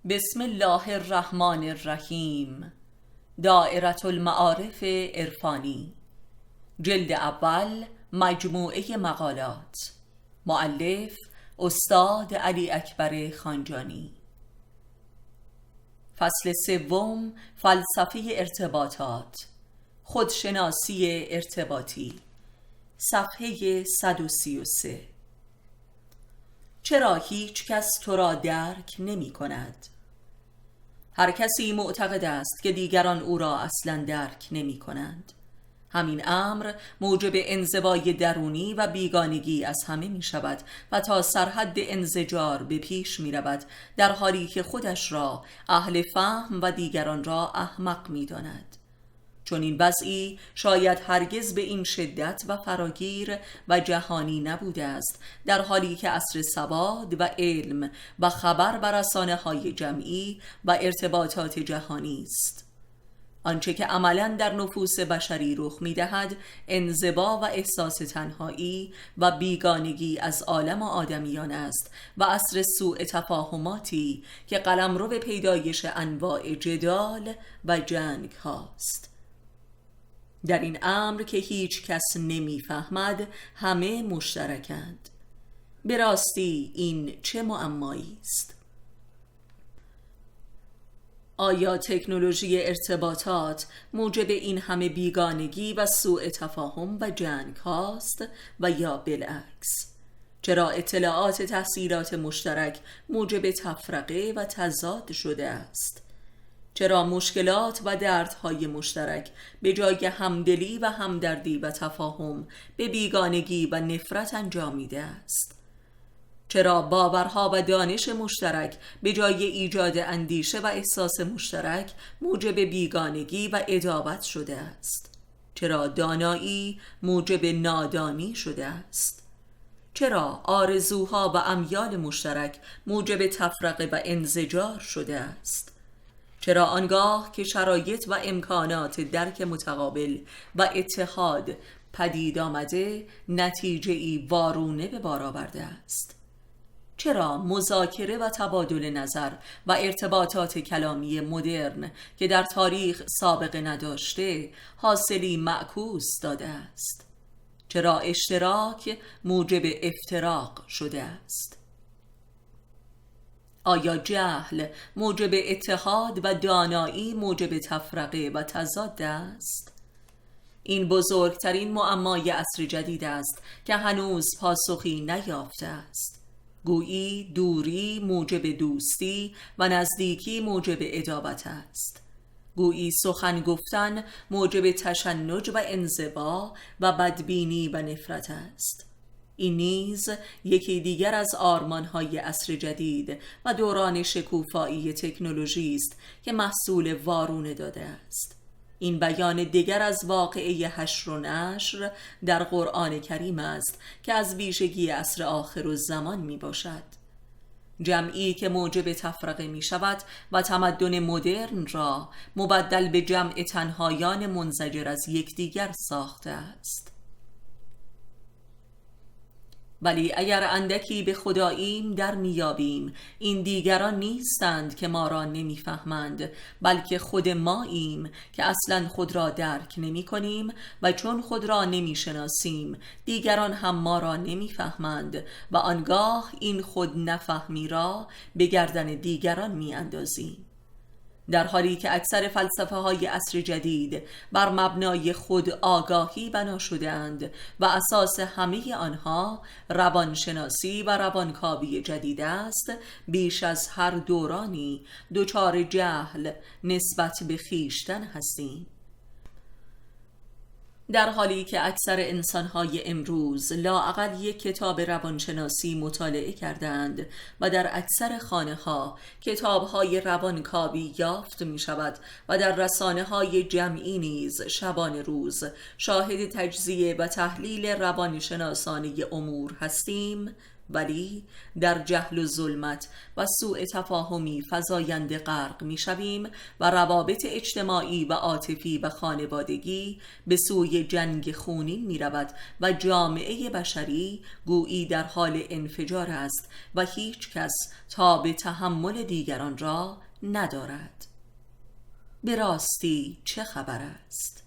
بسم الله الرحمن الرحیم. دائره المعارف عرفانی، جلد اول، مجموعه مقالات. مؤلف استاد علی اکبر خانجانی. فصل سوم، فلسفه ارتباطات، خودشناسی ارتباطی، صفحه 133. چرا هیچ کس تو را درک نمی کند؟ هر کسی معتقد است که دیگران او را اصلا درک نمی کنند. همین امر موجب انزوای درونی و بیگانگی از همه می شود و تا سرحد انزجار به پیش می رود، در حالی که خودش را اهل فهم و دیگران را احمق می داند. چون این وضعی شاید هرگز به این شدت و فراگیر و جهانی نبوده است، در حالی که عصر سواد و علم و خبر بر رسانه‌های جمعی و ارتباطات جهانی است. آنچه که عملاً در نفوس بشری رخ می‌دهد، انزوا و احساس تنهایی و بیگانگی از عالم آدمیان است و عصر سوء تفاهماتی که قلمرو پیدایش انواع جدال و جنگ هاست. در این امر که هیچ کس نمیفهمد، همه مشترکند. به راستی این چه معمایی است؟ آیا تکنولوژی ارتباطات موجب این همه بیگانگی و سوء تفاهم و جنگ هاست و یا بالعکس؟ چرا اطلاعات تحصیلات مشترک موجب تفرقه و تضاد شده است؟ چرا مشکلات و دردهای مشترک به جای همدلی و همدردی و تفاهم به بیگانگی و نفرت انجامیده است؟ چرا باورها و دانش مشترک به جای ایجاد اندیشه و احساس مشترک موجب بیگانگی و عداوت شده است؟ چرا دانایی موجب نادانی شده است؟ چرا آرزوها و امیال مشترک موجب تفرقه و انزجار شده است؟ چرا آنگاه که شرایط و امکانات درک متقابل و اتحاد پدید آمده، نتیجه ای وارونه به بار آورده است؟ چرا مذاکره و تبادل نظر و ارتباطات کلامی مدرن که در تاریخ سابقه نداشته، حاصلی معکوس داده است؟ چرا اشتراک موجب افتراق شده است؟ آیا جهل موجب اتحاد و دانایی موجب تفرقه و تضاد است؟ این بزرگترین معمای عصر جدید است که هنوز پاسخی نیافته است. گویی دوری موجب دوستی و نزدیکی موجب عداوت است. گویی سخن گفتن موجب تشنج و انزوا و بدبینی و نفرت است. این نیز یکی دیگر از آرمان‌های عصر جدید و دوران شکوفایی تکنولوژی است که محصول وارونه داده است. این بیان دیگر از واقعه حشر و نشر در قرآن کریم است که از ویژگی عصر آخرالزمان می باشد. جمعی که موجب تفرقه می شود و تمدن مدرن را مبدل به جمع تنهایان منزجر از یکدیگر ساخته است. ولی اگر اندکی به خداییم در میابیم، این دیگران نیستند که ما را نمیفهمند، بلکه خود ماییم که اصلا خود را درک نمی کنیم و چون خود را نمیشناسیم، دیگران هم ما را نمیفهمند و آنگاه این خود نفهمی را به گردن دیگران میاندازیم. در حالی که اکثر فلسفه های عصر جدید بر مبنای خود آگاهی بنا شده‌اند و اساس همه آنها روانشناسی و روانکاوی جدید است، بیش از هر دورانی دچار جهل نسبت به خویشتن هستیم. در حالی که اکثر انسان‌های امروز لااقل یک کتاب روانشناسی مطالعه کردند و در اکثر خانه‌ها کتاب‌های روانکاوی یافت می‌شود و در رسانه‌های جمعی نیز شبانه شاهد تجزیه و تحلیل روانشناسانه امور هستیم، ولی در جهل و ظلمت و سوء تفاهمی فزاینده غرق می شویم و روابط اجتماعی و عاطفی و خانوادگی به سوی جنگ خونین می رود و جامعه بشری گویی در حال انفجار است و هیچ کس تاب تحمل دیگران را ندارد. به راستی چه خبر است؟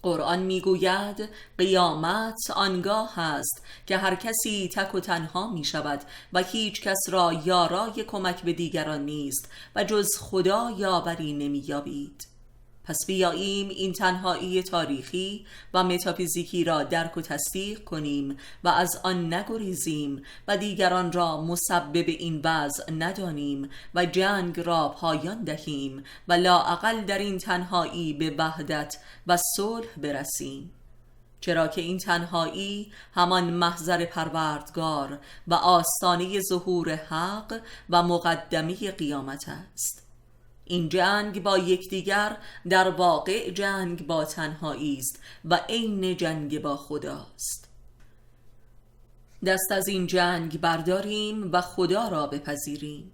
قرآن میگوید قیامت آنگاه است که هر کسی تک و تنها می شود و هیچ کس را یارای کمک به دیگران نیست و جز خدا یاوری نمی یابید. پس بیاییم این تنهایی تاریخی و متافیزیکی را درک و تصدیق کنیم و از آن نگریزیم و دیگران را مسبب این وضع ندانیم و جنگ را پایان دهیم و لااقل در این تنهایی به وحدت و صلح برسیم، چرا که این تنهایی همان محضر پروردگار و آستانه ظهور حق و مقدمه قیامت است. این جنگ با یکدیگر در واقع جنگ با تنهایی است و عین جنگ با خداست. دست از این جنگ برداریم و خدا را بپذیریم.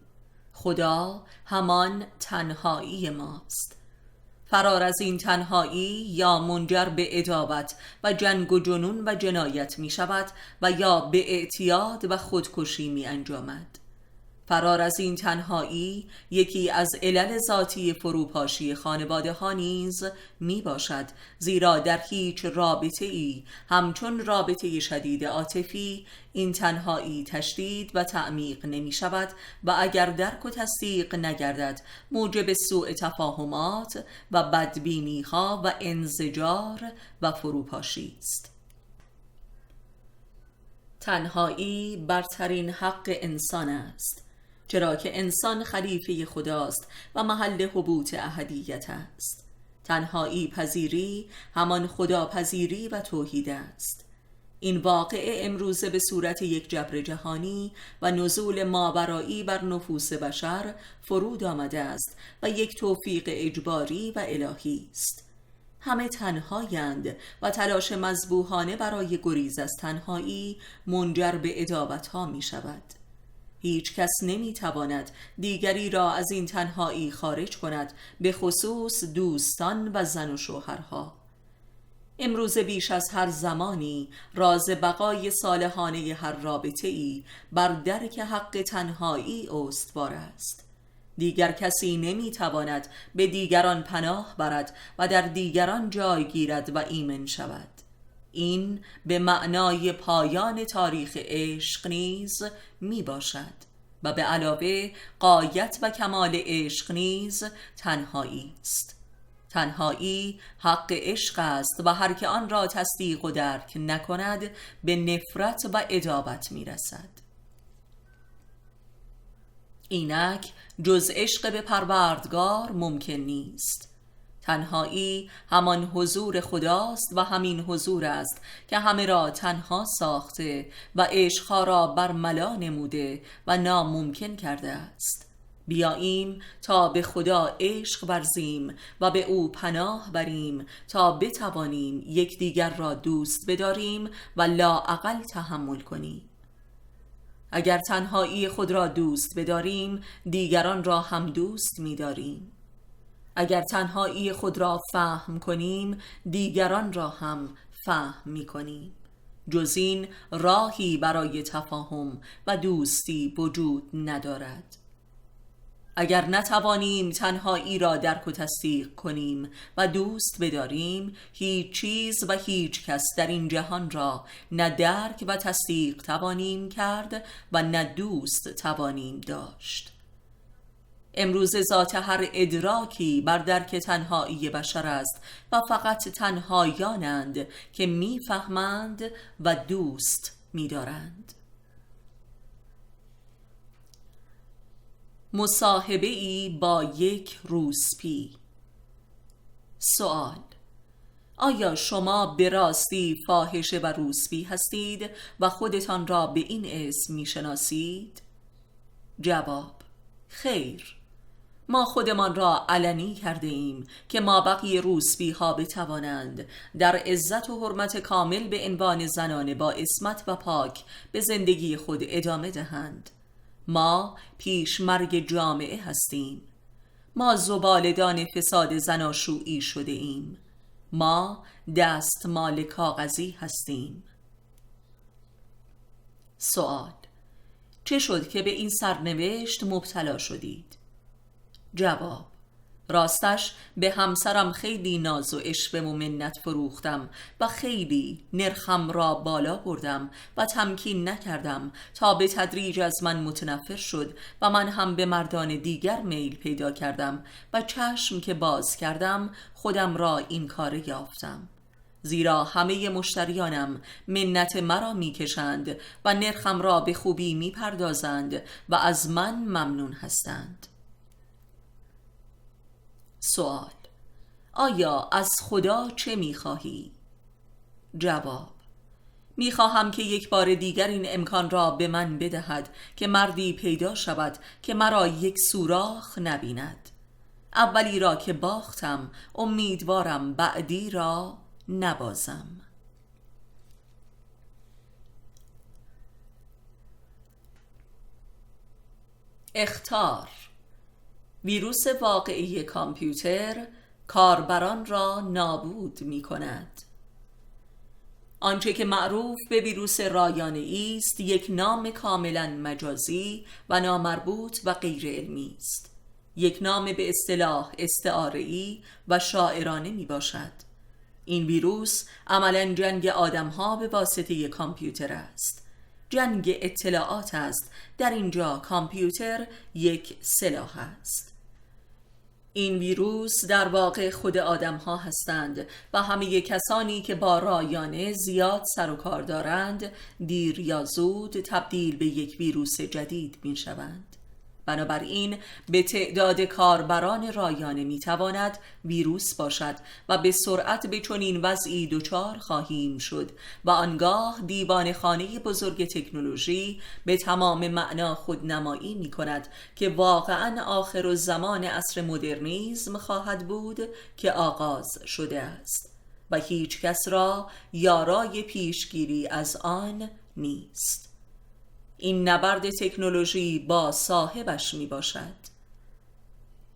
خدا همان تنهایی ماست. فرار از این تنهایی یا منجر به عداوت و جنگ و جنون و جنایت می شود و یا به اعتیاد و خودکشی می انجامد. فرار از این تنهایی یکی از علل ذاتی فروپاشی خانواده ها نیز می باشد، زیرا در هیچ رابطه ای همچون رابطه شدید عاطفی این تنهایی تشدید و تعمیق نمی شود و اگر درک و تصدیق نگردد موجب سوء تفاهمات و بدبینی ها و انزجار و فروپاشی است. تنهایی برترین حق انسان است، چرا که انسان خلیفه خداست و محل حبوط احدیت است. تنهایی پذیری همان خداپذیری و توحید است. این واقعه امروزه به صورت یک جبر جهانی و نزول ماورایی بر نفوس بشر فرود آمده است و یک توفیق اجباری و الهی است. همه تنهایند و تلاش مذبوحانه برای گریز از تنهایی منجر به عداوت ها می شود. هیچ کس نمی تواند دیگری را از این تنهایی خارج کند، به خصوص دوستان و زن و شوهرها. امروز بیش از هر زمانی راز بقای صالحانه هر رابطه‌ای بر درک حق تنهایی استوار است. دیگر کسی نمی تواند به دیگران پناه برد و در دیگران جای گیرد و ایمن شود. این به معنای پایان تاریخ عشق نیز می باشد و به علاوه غایت و کمال عشق نیز تنهایی است. تنهایی حق عشق است و هر که آن را تصدیق و درک نکند به نفرت و عداوت می رسد. اینک جز عشق به پروردگار ممکن نیست. تنهایی همان حضور خداست و همین حضور است که همه را تنها ساخته و عشقها را برملا نموده و ناممکن کرده است. بیاییم تا به خدا عشق ورزیم و به او پناه بریم تا بتوانیم یکدیگر را دوست بداریم و لااقل تحمل کنیم. اگر تنهایی خود را دوست بداریم دیگران را هم دوست می‌داریم. اگر تنهایی خود را فهم کنیم دیگران را هم فهم می‌کنیم. جز این راهی برای تفاهم و دوستی وجود ندارد. اگر نتوانیم تنهایی را درک و تصدیق کنیم و دوست بداریم، هیچ چیز و هیچ کس در این جهان را نه درک و تصدیق توانیم کرد و نه دوست توانیم داشت. امروز ذات هر ادراکی بر درک تنهایی بشر است و فقط تنهایانند که میفهمند و دوست می‌دارند. مصاحبه‌ای با یک روسپی. سوال: آیا شما به راستی فاحشه و روسپی هستید و خودتان را به این اسم می‌شناسید؟ جواب: خیر. ما خودمان را علنی کرده ایم که مابقی روسبی ها بتوانند در عزت و حرمت کامل به عنوان زنان با عصمت و پاک به زندگی خود ادامه دهند. ما پیشمرگ جامعه هستیم. ما زبالدان فساد زناشویی شده ایم. ما دستمال کاغذی هستیم. سوال: چه شد که به این سرنوشت مبتلا شدید؟ جواب: راستش به همسرم خیلی ناز و عشق و منت فروختم و خیلی نرخم را بالا بردم و تمکین نکردم تا به تدریج از من متنفر شد و من هم به مردان دیگر میل پیدا کردم و چشم که باز کردم خودم را این کار یافتم، زیرا همه مشتریانم منت مرا میکشند و نرخم را به خوبی میپردازند و از من ممنون هستند. سوال: آیا از خدا چه میخواهی؟ جواب: میخواهم که یک بار دیگر این امکان را به من بدهد که مردی پیدا شود که مرا یک سوراخ نبیند. اولی را که باختم، امیدوارم بعدی را نبازم. اخطار: ویروس واقعی کامپیوتر کاربران را نابود می کند. آنچه که معروف به ویروس رایانه‌ای است یک نام کاملا مجازی و نامربوط و غیر علمی است. یک نام به اصطلاح استعاره‌ای و شاعرانه می باشد. این ویروس عملاً جنگ آدم‌ها به واسطه کامپیوتر است. جنگ اطلاعات است. در اینجا کامپیوتر یک سلاح است. این ویروس در واقع خود آدم ها هستند و همه کسانی که با رایانه زیاد سر و کار دارند دیر یا زود تبدیل به یک ویروس جدید می شوند. بنابراین به تعداد کاربران رایانه می تواند ویروس باشد و به سرعت به چنین وضعی دچار خواهیم شد و آنگاه دیوان خانه بزرگ تکنولوژی به تمام معنا خودنمایی می کند که واقعا آخر الزمان عصر مدرنیسم خواهد بود که آغاز شده است و هیچ کس را یارای پیشگیری از آن نیست. این نبرد تکنولوژی با صاحبش می باشد،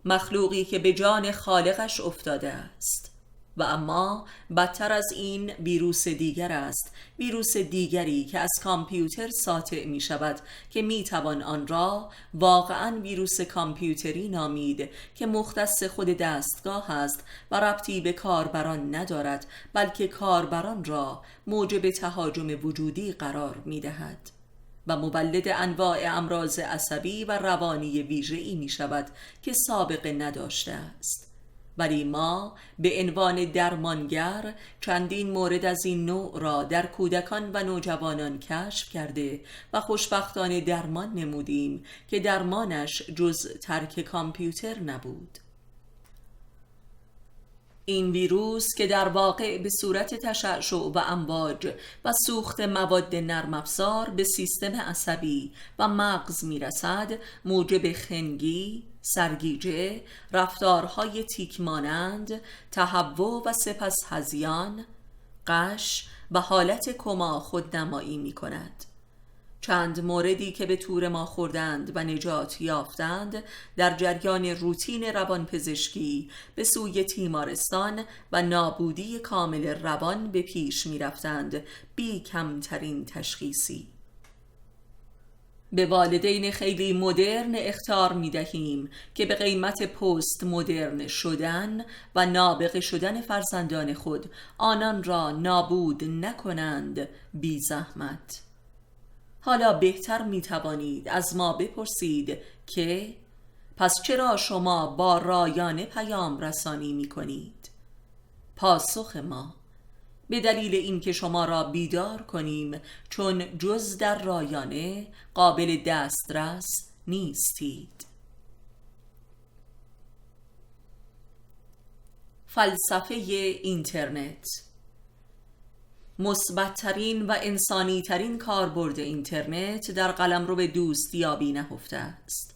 مخلوقی که به جان خالقش افتاده است. و اما بدتر از این ویروس دیگر است، ویروس دیگری که از کامپیوتر ساطع می شود که می توان آن را واقعا ویروس کامپیوتری نامید که مختص خود دستگاه است و ربطی به کاربران ندارد، بلکه کاربران را موجب تهاجم وجودی قرار می دهد و مولد انواع امراض عصبی و روانی ویژه‌ای می شود که سابقه نداشته است. ولی ما به عنوان درمانگر چندین مورد از این نوع را در کودکان و نوجوانان کشف کرده و خوشبختانه درمان نمودیم که درمانش جز ترک کامپیوتر نبود. این ویروس که در واقع به صورت تشعشع و امواج و سوخت مواد نرم افزار به سیستم عصبی و مغز میرسد، موجب خنگی، سرگیجه، رفتارهای تیک مانند، تهوع و سپس هذیان، غش و حالت کما خودنمایی می کند. چند موردی که به تور ما خوردند و نجات یافتند در جریان روتین روانپزشکی به سوی تیمارستان و نابودی کامل روان به پیش می رفتند بی کمترین تشخیصی. به والدین خیلی مدرن اخطار می دهیم که به قیمت پست مدرن شدن و نابغه شدن فرزندان خود آنان را نابود نکنند بی زحمت. حالا بهتر می توانید از ما بپرسید که پس چرا شما با رایانه پیام رسانی می کنید؟ پاسخ ما: به دلیل اینکه شما را بیدار کنیم، چون جز در رایانه قابل دسترس نیستید. فلسفه اینترنت. مثبت‌ترین و انسانی‌ترین کاربرد اینترنت در قلمرو دوستیابی نهفته است.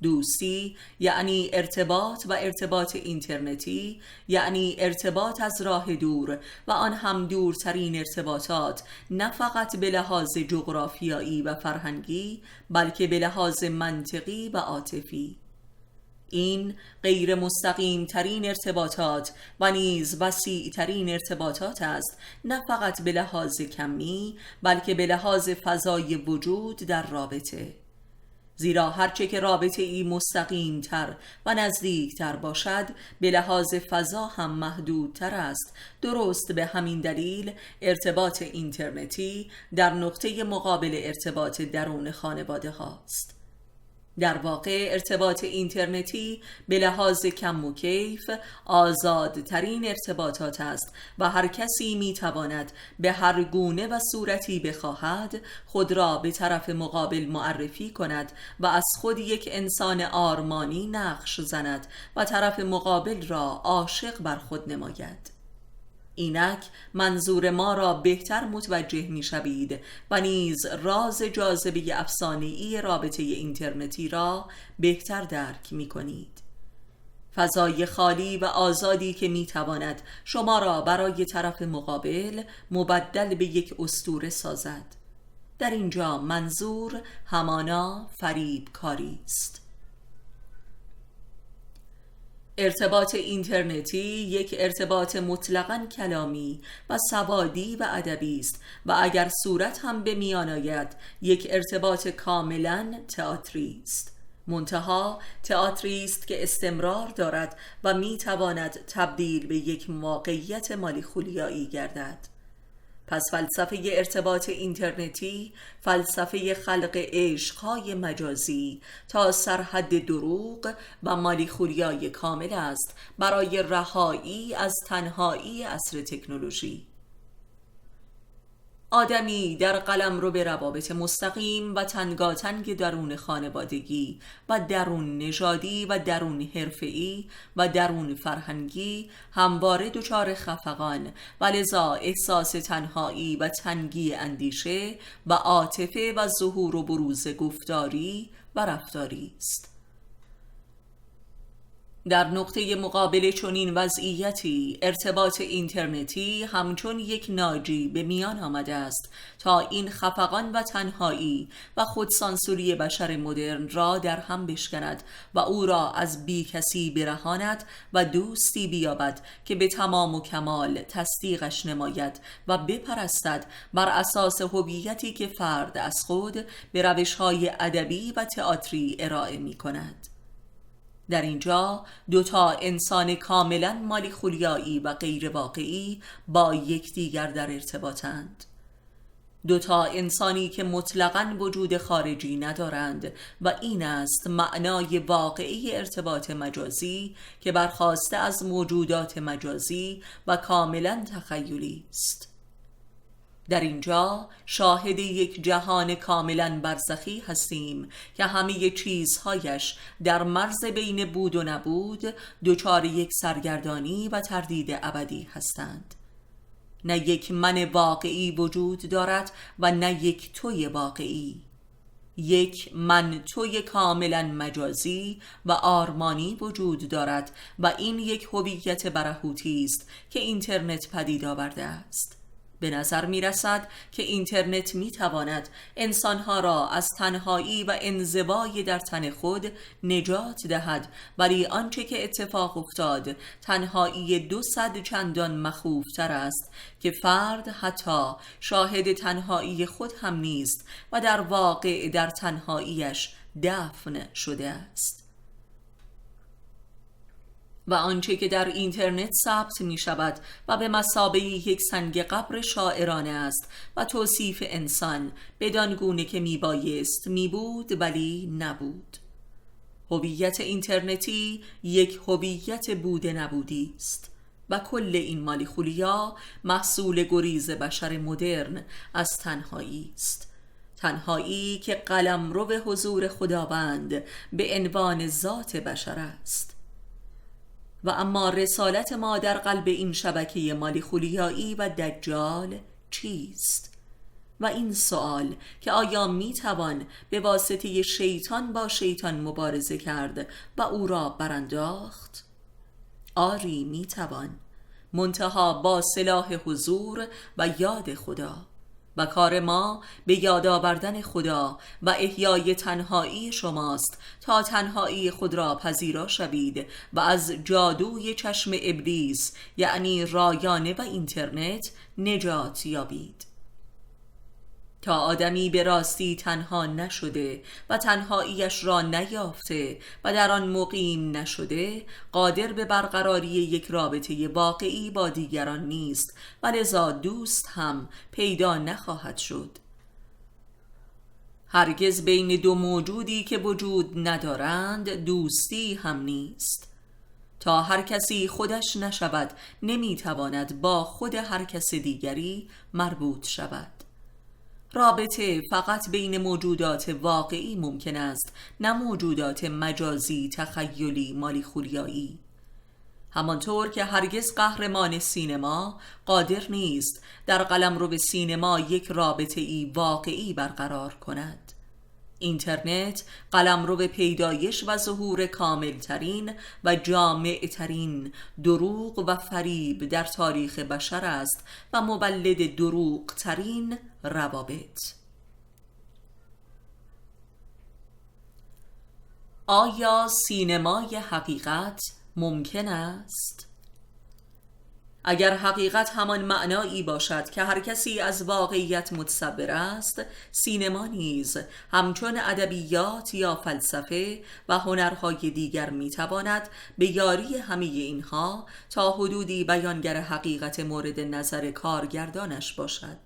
دوستی یعنی ارتباط و ارتباط اینترنتی یعنی ارتباط از راه دور و آن هم دورترین ارتباطات، نه فقط به لحاظ جغرافیایی و فرهنگی بلکه به لحاظ منطقی و عاطفی. این غیر مستقیم ترین ارتباطات و نیز وسیع ترین ارتباطات است، نه فقط به لحاظ کمی بلکه به لحاظ فضای وجود در رابطه. زیرا هرچه که رابطه ای مستقیم تر و نزدیک تر باشد به لحاظ فضا هم محدودتر است. درست به همین دلیل ارتباط اینترنتی در نقطه مقابل ارتباط درون خانواده هاست. در واقع ارتباط اینترنتی به لحاظ کم و کیف آزادترین ارتباطات است و هر کسی می تواند به هر گونه و صورتی بخواهد خود را به طرف مقابل معرفی کند و از خود یک انسان آرمانی نقش زند و طرف مقابل را عاشق بر خود نماید. اینک منظور ما را بهتر متوجه می شوید و نیز راز جاذبه افسانه‌ای رابطه اینترنتی را بهتر درک می کنید. فضای خالی و آزادی که می تواند شما را برای طرف مقابل مبدل به یک اسطوره سازد. در اینجا منظور همانا فریب کاری است. ارتباط اینترنتی یک ارتباط مطلقاً کلامی و سوادی و ادبی است و اگر صورت هم به میان آید یک ارتباط کاملاً تئاتری است. منتها تئاتری است که استمرار دارد و میتواند تبدیل به یک واقعیت مالیخولیایی گردد. پس فلسفه ارتباط اینترنتی فلسفه خلق عشق‌های مجازی تا سرحد دروغ و مالیخولیای کامل است برای رهایی از تنهایی عصر تکنولوژی. آدمی در قلمرو به روابط مستقیم و تنگاتنگ درون خانوادگی و درون نژادی و درون حرفه‌ای و درون فرهنگی همواره دچار خفقان و لذا احساس تنهایی و تنگی اندیشه و عاطفه و ظهور و بروز گفتاری و رفتاری است. در نقطه مقابل چنین وضعیتی ارتباط اینترنتی همچون یک ناجی به میان آمده است تا این خفقان و تنهایی و خودسانسوری بشر مدرن را در هم بشکند و او را از بی کسی برهاند و دوستی بیابد که به تمام و کمال تصدیقش نماید و بپرستد بر اساس هویتی که فرد از خود به روش‌های ادبی و تئاتری ارائه می کند. در اینجا دوتا انسان کاملا مالیخولیایی و غیر واقعی با یکدیگر در ارتباطند. دوتا انسانی که مطلقاً وجود خارجی ندارند و این است معنای واقعی ارتباط مجازی که برخاسته از موجودات مجازی و کاملا تخیلی است. در اینجا شاهد یک جهان کاملا برزخی هستیم که همه چیزهایش در مرز بین بود و نبود دچار یک سرگردانی و تردید ابدی هستند. نه یک من واقعی وجود دارد و نه یک توی واقعی. یک من توی کاملا مجازی و آرمانی وجود دارد و این یک هویت برهوتی است که اینترنت پدید آورده است. به نظر می رسد که اینترنت می تواند انسانها را از تنهایی و انزوای در تن خود نجات دهد، ولی آنچه که اتفاق افتاد تنهایی 200 چندان مخوفتر است که فرد حتی شاهد تنهایی خود هم نیست و در واقع در تنهاییش دفن شده است. و آنچه که در اینترنت ثبت می شود و به مثابه یک سنگ قبر شاعرانه است و توصیف انسان بدان گونه که می بایست می بود ولی نبود. هویت اینترنتی یک هویت بوده نبودی است و کل این مالیخولیا محصول گریز بشر مدرن از تنهایی است. تنهایی که قلمرو به حضور خداوند به عنوان ذات بشر است. و اما رسالت ما در قلب این شبکه مالیخولیایی و دجال چیست؟ و این سوال که آیا می توان به واسطه شیطان با شیطان مبارزه کرد و او را برانداخت؟ آری می توان، منتها با سلاح حضور و یاد خدا، و کار ما به یاد آوردن خدا و احیای تنهایی شماست تا تنهایی خود را پذیرا شوید و از جادوی چشم ابلیس یعنی رایانه و اینترنت نجات یابید. تا آدمی به راستی تنها نشده و تنهاییش را نیافته و در آن مقیم نشده، قادر به برقراری یک رابطه واقعی با دیگران نیست و لذا دوست هم پیدا نخواهد شد. هرگز بین دو موجودی که وجود ندارند دوستی هم نیست. تا هر کسی خودش نشود نمیتواند با خود هر کس دیگری مربوط شود. رابطه فقط بین موجودات واقعی ممکن است، نه موجودات مجازی، تخیلی، مالیخولیایی. همانطور که هرگز قهرمان سینما قادر نیست در قلمرو سینما یک رابطه ای واقعی برقرار کند. اینترنت قلمرو پیدایش و ظهور کاملترین و جامعترین دروغ و فریب در تاریخ بشر است و مولد دروغ ترین روابط. آیا سینمای حقیقت ممکن است؟ اگر حقیقت همان معنایی باشد که هر کسی از واقعیت متصور است، سینما نیز همچون ادبیات یا فلسفه و هنرهای دیگر میتواند به یاری همه اینها تا حدودی بیانگر حقیقت مورد نظر کارگردانش باشد.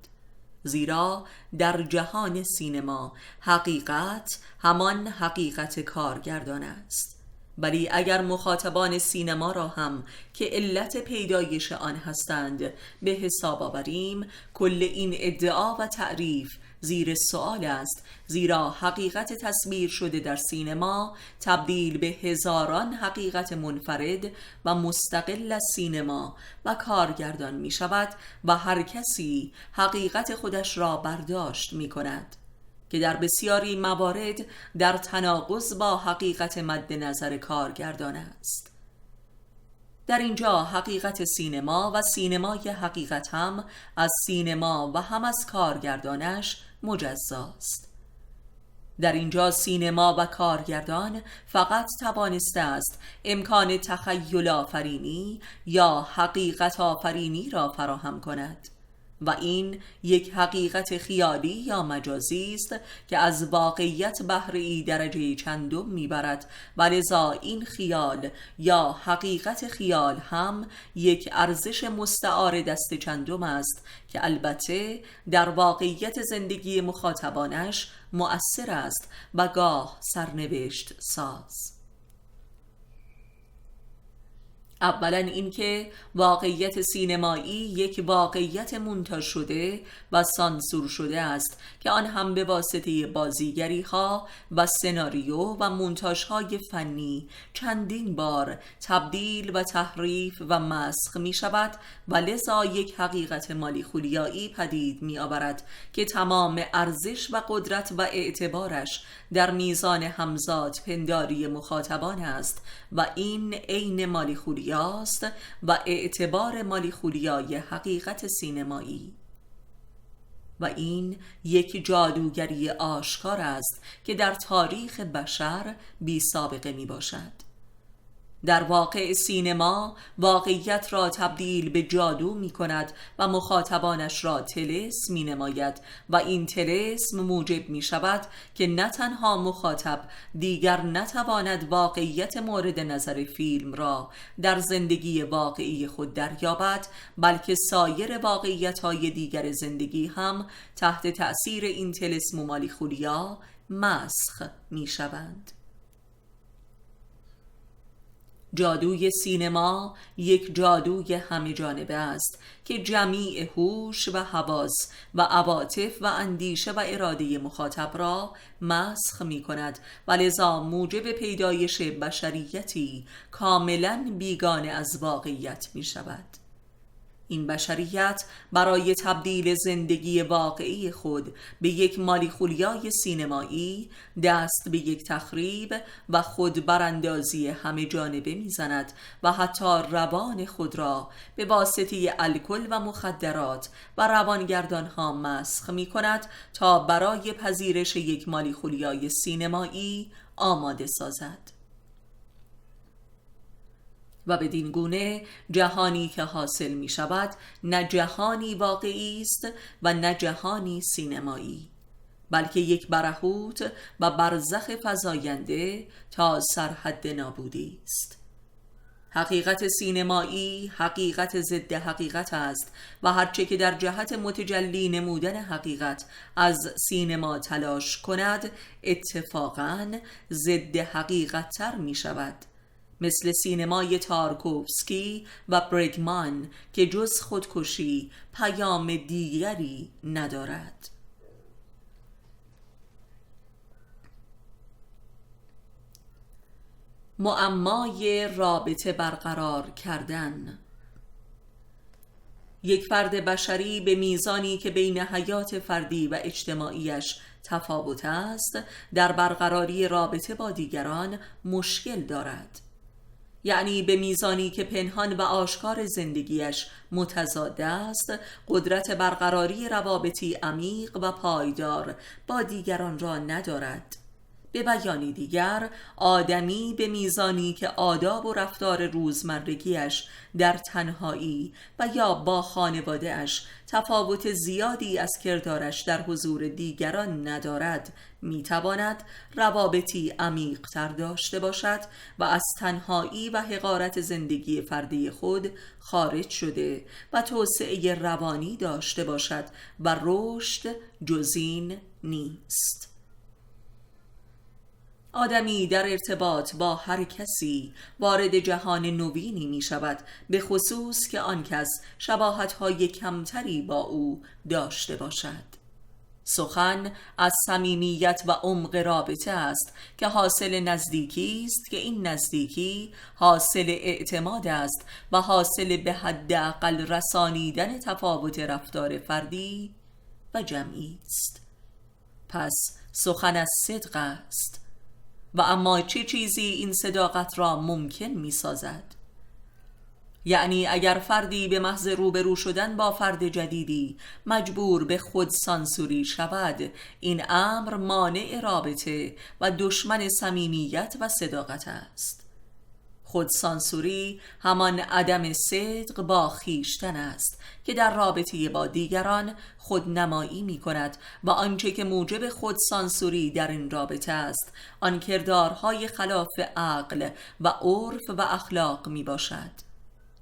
زیرا در جهان سینما حقیقت همان حقیقت کارگردان است. ولی اگر مخاطبان سینما را هم که علت پیدایش آن هستند به حساب آوریم، کل این ادعا و تعریف زیر سوال است، زیرا حقیقت تصویر شده در سینما تبدیل به هزاران حقیقت منفرد و مستقل از سینما و کارگردان می شود و هر کسی حقیقت خودش را برداشت می کند که در بسیاری موارد در تناقض با حقیقت مد نظر کارگردان است. در اینجا حقیقت سینما و سینمای حقیقت هم از سینما و هم از کارگردانش مجزاست. در اینجا سینما و کارگردان فقط توانسته است امکان تخیل آفرینی یا حقیقت آفرینی را فراهم کند و این یک حقیقت خیالی یا مجازی است که از واقعیت بهره‌ای درجه چندم میبرد و لذا این خیال یا حقیقت خیال هم یک ارزش مستعار دست چندم است که البته در واقعیت زندگی مخاطبانش مؤثر است و گاه سرنوشت ساز. اولا اینکه واقعیت سینمایی یک واقعیت مونتاژ شده و سانسور شده است که آن هم به واسطه بازیگری ها و سناریو و مونتاژ های فنی چندین بار تبدیل و تحریف و مسخ می شود و لذا یک حقیقت مالیخولیایی پدید می آورد که تمام ارزش و قدرت و اعتبارش در میزان همزاد پنداری مخاطبان است و این عین مالیخولیایی است و اعتبار مالیخولیای حقیقت سینمایی. و این یک جادوگری آشکار است که در تاریخ بشر بی سابقه می باشد. در واقع سینما واقعیت را تبدیل به جادو می کند و مخاطبانش را طلسم می نماید و این طلسم موجب می شود که نه تنها مخاطب دیگر نتواند واقعیت مورد نظر فیلم را در زندگی واقعی خود دریابد، بلکه سایر واقعیت‌های دیگر زندگی هم تحت تأثیر این طلسم و مالیخولیا مسخ می شوند. جادوی سینما یک جادوی همه جانبه است که جمیع هوش و حواس و عواطف و اندیشه و اراده مخاطب را مسخ می کند و لذا موجب پیدایش بشریتی کاملا بیگانه از واقعیت می شود. این بشریت برای تبدیل زندگی واقعی خود به یک مالیخولیای سینمایی دست به یک تخریب و خود براندازی همه جانبه میزند و حتی روان خود را به واسطه الکل و مخدرات و روانگردانها مسخ می کند تا برای پذیرش یک مالیخولیای سینمایی آماده سازد. و بدین گونه جهانی که حاصل می شود نه جهانی واقعی است و نه جهانی سینمایی، بلکه یک برهوت و برزخ فزاینده تا سرحد نابودی است. حقیقت سینمایی حقیقت ضد حقیقت است و هرچه که در جهت متجلی نمودن حقیقت از سینما تلاش کند اتفاقاً ضد حقیقت تر می شود، مثل سینمای تارکوفسکی و برگمان که جز خودکشی پیام دیگری ندارد. معمای رابطه برقرار کردن. یک فرد بشری به میزانی که بین حیات فردی و اجتماعیش تفاوت است در برقراری رابطه با دیگران مشکل دارد، یعنی به میزانی که پنهان و آشکار زندگیش متضاد است قدرت برقراری روابطی عمیق و پایدار با دیگران را ندارد. به بیانی دیگر، آدمی به میزانی که آداب و رفتار روزمرگیش در تنهایی و یا با خانواده‌اش تفاوت زیادی از کردارش در حضور دیگران ندارد، میتواند روابطی عمیق تر داشته باشد و از تنهایی و حقارت زندگی فردی خود خارج شده و توسعه روانی داشته باشد و رشد جز این نیست. آدمی در ارتباط با هر کسی وارد جهان نوینی می شود، به خصوص که آن کس شباهت‌های کمتری با او داشته باشد. سخن از صمیمیت و عمق رابطه است که حاصل نزدیکی است که این نزدیکی حاصل اعتماد است و حاصل به حداقل رسانیدن تفاوت رفتار فردی و جمعی است. پس سخن از صدق است. و اما چه چیزی این صداقت را ممکن می سازد؟ یعنی اگر فردی به محض روبرو شدن با فرد جدیدی مجبور به خود سانسوری شود، این امر مانع رابطه و دشمن صمیمیت و صداقت است. خودسانسوری همان عدم صدق با خویشتن است که در رابطه با دیگران خودنمایی می کند و آنچه که موجب خودسانسوری در این رابطه است آن کردارهای خلاف عقل و عرف و اخلاق می باشد.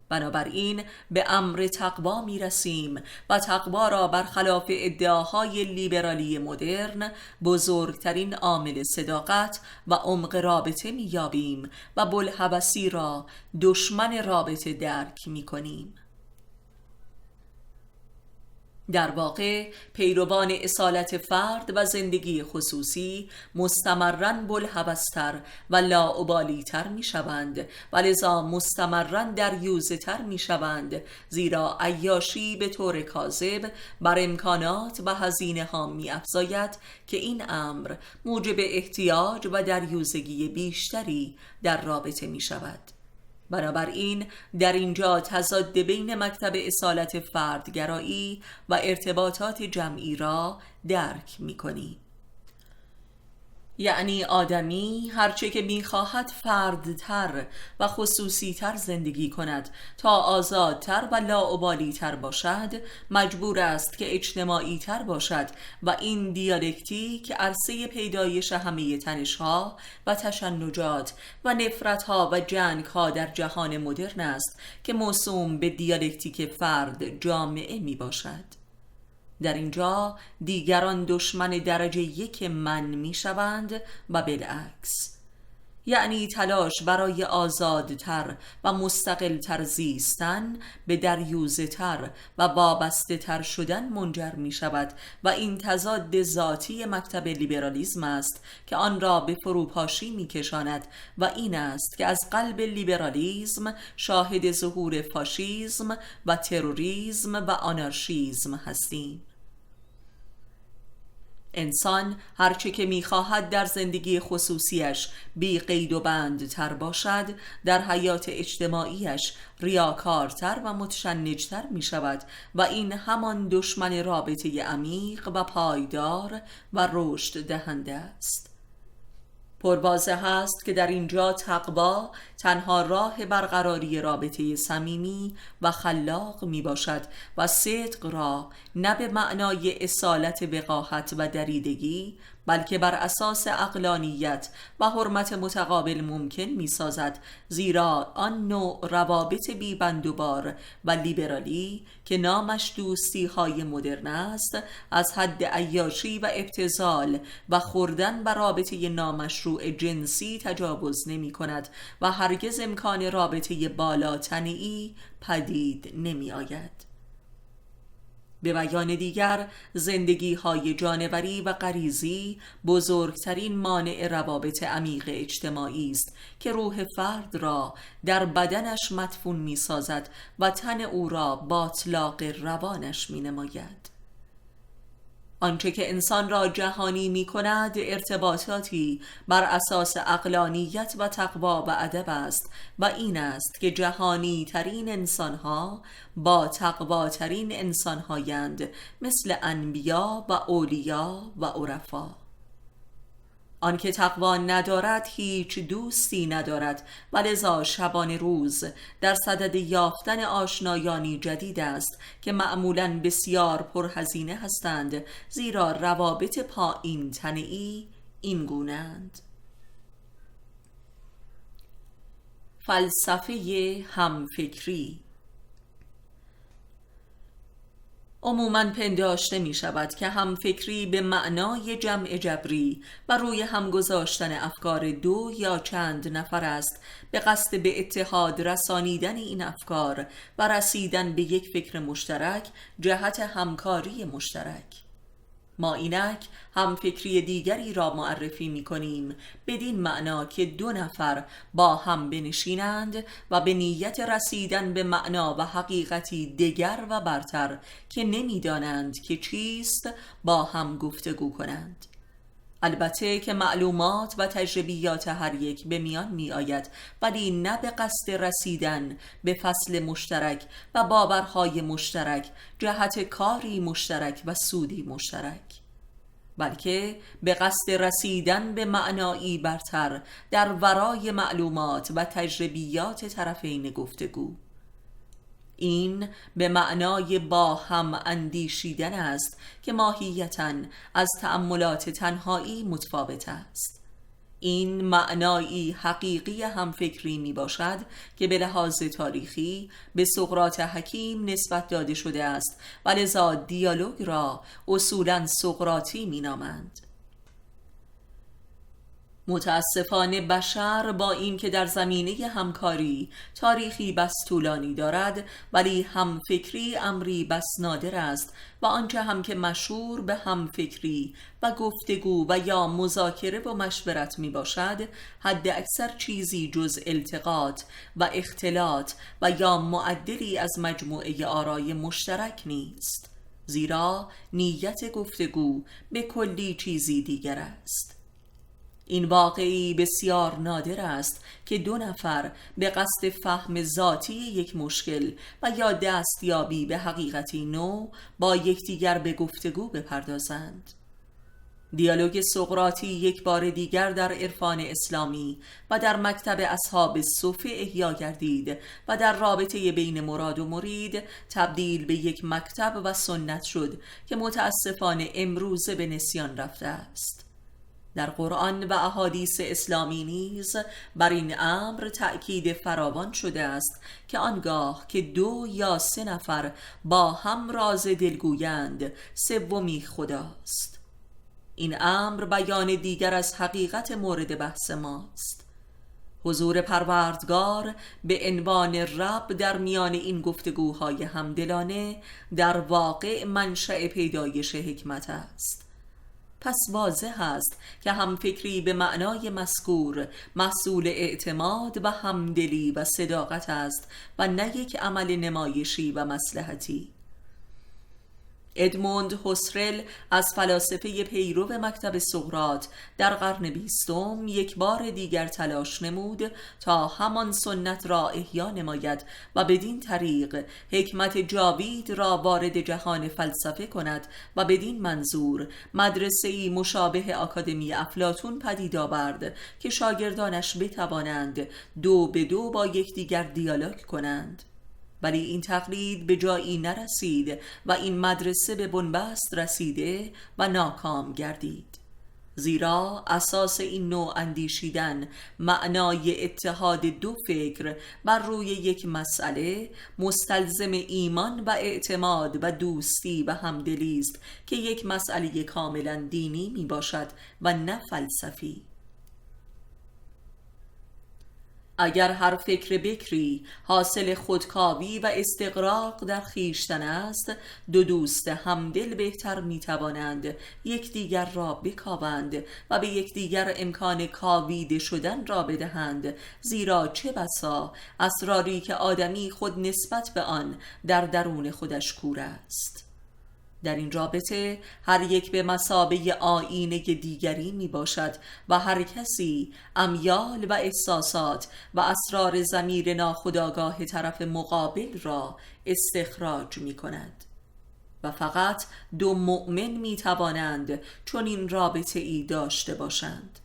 بنابراین به امر تقوا می رسیم و تقوا را برخلاف ادعاهای لیبرالی مدرن بزرگترین عامل صداقت و عمق رابطه می یابیم و بوالهوسی را دشمن رابطه درک می کنیم. در واقع پیروان اصالت فرد و زندگی خصوصی مستمراً بوالهوس‌تر و لاابالی‌تر می شوند و لذا مستمراً دریوزه‌تر می شوند، زیرا عیاشی به طور کاذب بر امکانات و هزینه ها می افزاید که این امر موجب احتیاج و دریوزگی بیشتری در رابطه می شود. بنابراین در اینجا تضاد بین مکتب اصالت فردگرایی و ارتباطات جمعی را درک می‌کنی. یعنی آدمی هرچه که می‌خواهد فردتر و خصوصی‌تر زندگی کند تا آزادتر و لاابالی‌تر باشد، مجبور است که اجتماعی‌تر باشد و این دیالکتیک عرصه پیدایش همه تنش‌ها و تشنجات و نفرت‌ها و جنگ‌ها در جهان مدرن است که موسوم به دیالکتیک فرد جامعه می‌باشد. در اینجا دیگران دشمن درجه یک من می شوند و بالعکس. یعنی تلاش برای آزادتر و مستقلتر زیستن به دریوزه تر و وابسته تر شدن منجر می شود و این تضاد ذاتی مکتب لیبرالیسم است که آن را به فروپاشی می کشاند و این است که از قلب لیبرالیسم شاهد ظهور فاشیسم و تروریسم و آنارشیسم هستیم. انسان هرچه که می‌خواهد در زندگی خصوصیش بی قید و بند تر باشد، در حیات اجتماعیش ریاکارتر و متشنجتر می شود و این همان دشمن رابطه عمیق و پایدار و رشد دهنده است. پرواضح است که در اینجا تقوا تنها راه برقراری رابطه صمیمی و خلاق می باشد و صدق را نه به معنای اصالت وقاحت و دریدگی بلکه بر اساس عقلانیت و حرمت متقابل ممکن می سازد، زیرا آن نوع روابط بی‌بندوبار و لیبرالی که نامش دوستی های مدرن است از حد عیاشی و ابتذال و خوردن و رابطه نامشروع جنسی تجاوز نمی کند و هرگز امکان رابطه بالاتنی پدید نمی آید. به بیان دیگر، زندگی های جانوری و غریزی بزرگترین مانع روابط عمیق اجتماعی است که روح فرد را در بدنش مدفون می سازد و تن او را باطلاق روانش می نماید. آنچه که انسان را جهانی می کند ارتباطاتی بر اساس عقلانیت و تقوا و ادب است و این است که جهانی ترین انسانها با تقوا ترین انسانهایند، مثل انبیا و اولیا و عرفا. آن که تقوا ندارد هیچ دوستی ندارد و لذا شبانه روز در صدد یافتن آشنایانی جدید است که معمولاً بسیار پرهزینه هستند، زیرا روابط پایین تنه‌ای این گونه‌اند. فلسفه همفکری. عموماً پنداشته می شود که همفکری به معنای جمع جبری و روی هم گذاشتن افکار دو یا چند نفر است به قصد به اتحاد رسانیدن این افکار و رسیدن به یک فکر مشترک جهت همکاری مشترک. ما اینک هم فکری دیگری را معرفی می کنیم بدین معنا که دو نفر با هم بنشینند و به نیت رسیدن به معنا و حقیقتی دیگر و برتر که نمی دانند که چیست با هم گفتگو کنند. البته که معلومات و تجربیات هر یک به میان می آید، ولی نه به قصد رسیدن به فصل مشترک و باورهای مشترک جهت کاری مشترک و سودی مشترک، بلکه به قصد رسیدن به معنایی برتر در ورای معلومات و تجربیات طرفین گفتگو. این به معنای با هم اندیشیدن است که ماهیتاً از تأملات تنهایی متفاوت است. این معنایی حقیقی همفکری می باشد که به لحاظ تاریخی به سقراط حکیم نسبت داده شده است و لذا دیالوگ را اصولاً سقراطی می نامند. متاسفانه بشر با این که در زمینه همکاری تاریخی بس طولانی دارد، ولی همفکری امری بس نادر است و آنچه هم که مشهور به همفکری و گفتگو و یا مذاکره و مشورت می باشد، حد اکثر چیزی جز التقاط و اختلاط و یا معدلی از مجموعه آرای مشترک نیست، زیرا نیت گفتگو به کلی چیزی دیگر است. این واقعی بسیار نادر است که دو نفر به قصد فهم ذاتی یک مشکل و یا دستیابی به حقیقتی نو با یکدیگر به گفتگو بپردازند. دیالوگ سقراطی یک بار دیگر در عرفان اسلامی و در مکتب اصحاب صفه احیا گردید و در رابطه بین مراد و مرید تبدیل به یک مکتب و سنت شد که متاسفانه امروزه به نسیان رفته است. در قرآن و احادیث اسلامی نیز بر این امر تأکید فراوان شده است که آنگاه که 2 یا 3 نفر با هم راز دلگویند، سومی خداست. این امر بیان دیگر از حقیقت مورد بحث ماست. حضور پروردگار به عنوان رب در میان این گفتگوهای همدلانه در واقع منشأ پیدایش حکمت است. پس واضح است که همفکری به معنای مذکور محصول اعتماد و همدلی و صداقت است و نه یک عمل نمایشی و مصلحتی. ادموند هوسرل از فلاسفه پیرو مکتب سقراط در قرن 20 یک بار دیگر تلاش نمود تا همان سنت را احیا نماید و بدین طریق حکمت جاوید را وارد جهان فلسفه کند و بدین منظور مدرسه‌ای مشابه آکادمی افلاطون پدید آورد که شاگردانش بتوانند دو به دو با یکدیگر دیالوگ کنند. ولی این تقلید به جایی نرسید و این مدرسه به بنبست رسیده و ناکام گردید، زیرا اساس این نوع اندیشیدن معنای اتحاد دو فکر بر روی یک مسئله مستلزم ایمان و اعتماد و دوستی و همدلی است که یک مسئله کاملا دینی می باشد و نه فلسفی. اگر هر فکر بکری حاصل خودکاوی و استغراق در خویشتن است، دو دوست همدل بهتر میتوانند یکدیگر را بکاوند و به یکدیگر امکان کاویده شدن را بدهند، زیرا چه بسا اسراری که آدمی خود نسبت به آن در درون خودش کور است. در این رابطه هر یک به مثابه آیینه دیگری می باشد و هر کسی امیال و احساسات و اسرار ضمیر ناخودآگاه طرف مقابل را استخراج می کند و فقط دو مؤمن می توانند چون این رابطه ای داشته باشند.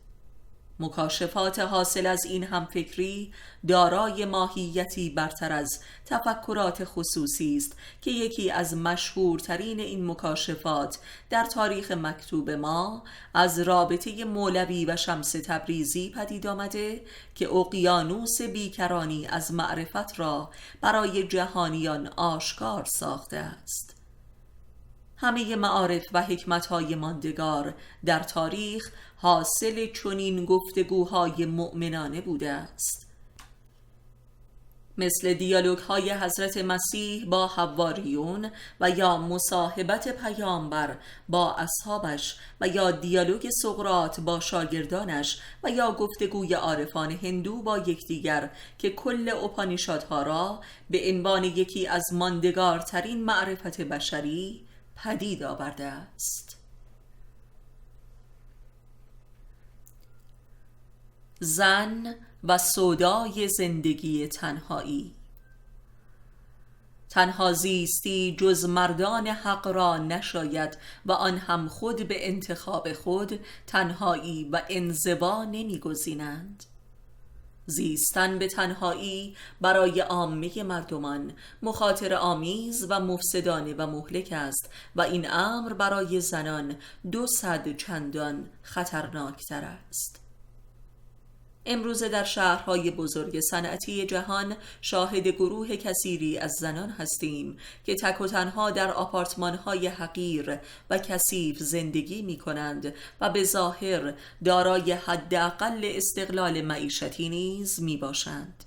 مکاشفات حاصل از این همفکری دارای ماهیتی برتر از تفکرات خصوصی است که یکی از مشهورترین این مکاشفات در تاریخ مکتوب ما از رابطه مولوی و شمس تبریزی پدید آمده که اقیانوس بیکرانی از معرفت را برای جهانیان آشکار ساخته است. همه معارف و حکمت‌های ماندگار در تاریخ حاصل چنین گفتگوهای مؤمنانه بوده است، مثل دیالوگ‌های حضرت مسیح با حواریون و یا مصاحبت پیامبر با اصحابش و یا دیالوگ سقراط با شاگردانش و یا گفتگوی عارفان هندو با یکدیگر که کل اپانیشادها را به عنوان یکی از ماندگارترین معرفت بشری پدید آورده است. زن و سودای زندگی تنهایی. تنها زیستی جز مردان حق را نشاید و آن هم خود به انتخاب خود تنهایی و انزوا نمی‌گزینند. زیستن به تنهایی برای عامه مردمان مخاطره آمیز و مفسدانه و مهلک است و این امر برای زنان 200 چندان خطرناکتر است. امروزه در شهرهای بزرگ صنعتی جهان شاهد گروه کثیری از زنان هستیم که تک و تنها در آپارتمان‌های حقیر و کثیف زندگی می‌کنند و به ظاهر دارای حداقل استقلال معیشتی نیز میباشند.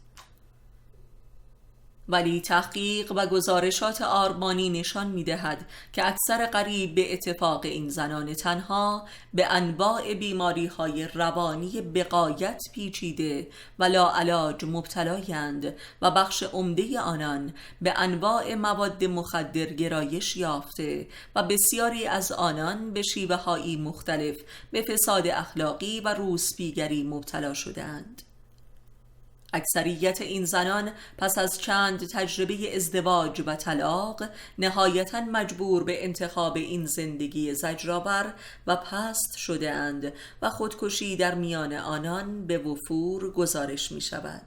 ولی تحقیق و گزارشات آرمانی نشان می‌دهد که اکثر قریب به اتفاق این زنان تنها به انواع بیماری‌های روانی بغایت پیچیده و لاعلاج مبتلایند و بخش عمده آنان به انواع مواد مخدر گرایش یافته و بسیاری از آنان به شیوه‌های مختلف به فساد اخلاقی و روسپیگری مبتلا شدند. اکثریت این زنان پس از چند تجربه ازدواج و طلاق نهایتاً مجبور به انتخاب این زندگی زجرآور و پست شده اند و خودکشی در میان آنان به وفور گزارش می شود.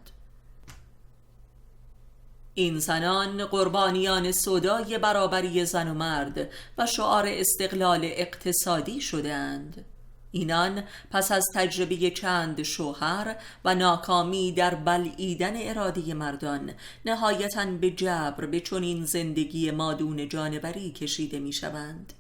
این زنان قربانیان سودای برابری زن و مرد و شعار استقلال اقتصادی شده اند. اینان پس از تجربه چند شوهر و ناکامی در بلعیدن اراده مردان نهایتاً به جبر به چنین زندگی مادون جانوری کشیده می شوند.